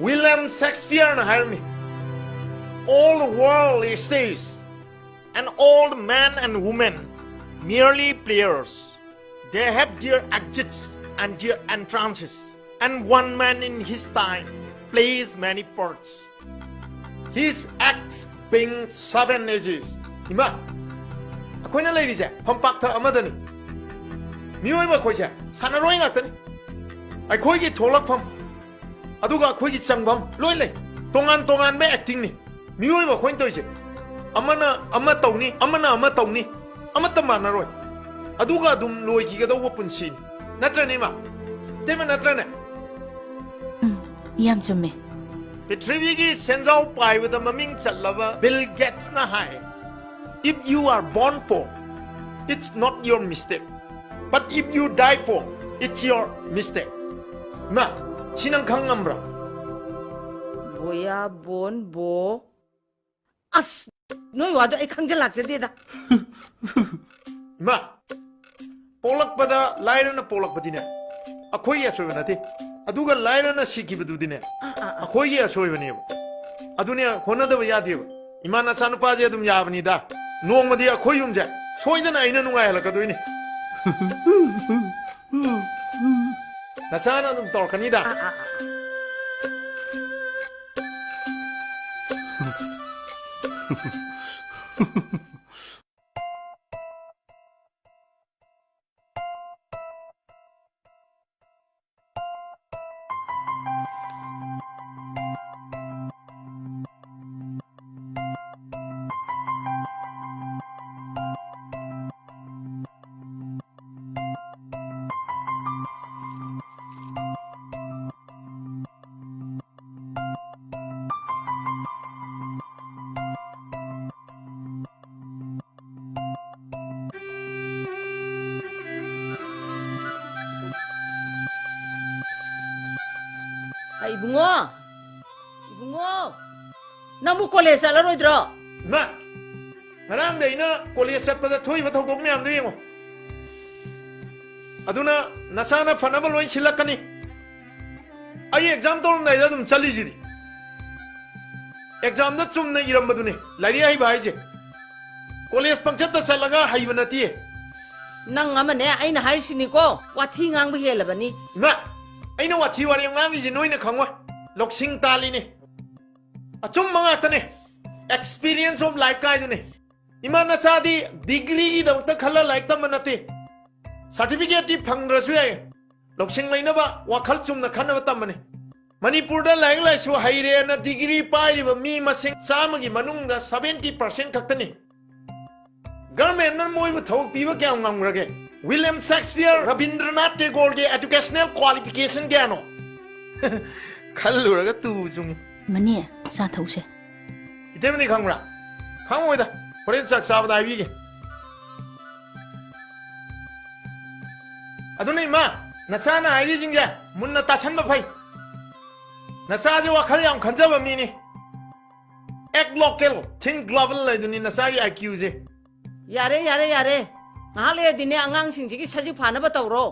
William Shakespeare na hirami. All the world is says, and all the men and women merely players. They have their exits and their entrances, and one man in his time plays many parts. His acts being 7 ages. Ima, akoina ladies pampak tha amadani. Mioi ba khoise sanaroi ngakani. Akhoi gi tholakpham aduga akhoi gi changbam loi lei. Tongan tongan be acting ni. Mioi ba khoin toise. Amana ama tawni, amana ama tawni. Amata manaroi. Aduga dum loi gi gadaw punsin. Natrani ma. Tema natrane. Yam chumme. Prithivigi senjau pai with the maming chalava Bill Gates na hai. If you are born poor, it's not your mistake. But if you die poor, it's your mistake. Ma, sinang kangambra. Boya bon bo. As noi wado ay kang jalak sa dida. Ma, polak pada laira na polak padina. Akoy ya soy nati. Aduga laira na siki badudine. Akoy ya soy bani. Adunia hona da yadi. Imana sanu paje dum yabani da. Nong madi akoy yumja. Soy da na ina nungai la kadoini. Nasana dum torkani da. Ay bungo. Bungo. Namu college ala roi dro. Ma, ngarang day na college set pada thoy ba thok myam de mo. Aduna nasana fanaba loi silakani. Ai exam torum dai dum chali jidi. Exam da chum na iram badune. Lari ai bai je. College pangchat da chalaga hai banati. Nang amane ai na harisini ko. Wathi ngang bi helabani. Ma, aina wathi wari ngang ji noina khangwa. Loksing tali ni. Achum manga tane. Experience of life kai dune. Imana chadi degree da ta khala like ta manate. Certificate ti phangrasu ai. Loksing laina ba wakhal chum na khana ba tamane. Manipur da like lai su haire na degree pai ri ba mi masing samagi manung da 70% khaktani. Government na moi ba thok pi ba kya ngamrage. William Shakespeare Rabindranath Tagore ge educational qualification gyano. Khaluraga tu jungi. Mani sa thause. Itemni khangra. Khangoi da. Horen chak sa ba wi ge. Adunai ma nachana airi jingja munna ta chan ba phai. Nacha je wakhal yam khanja ba mi ni. Act local, think global lai duni nacha gi IQ je. Yare yare yare. Ngale dine angang sing sigi saji phana ba tawro.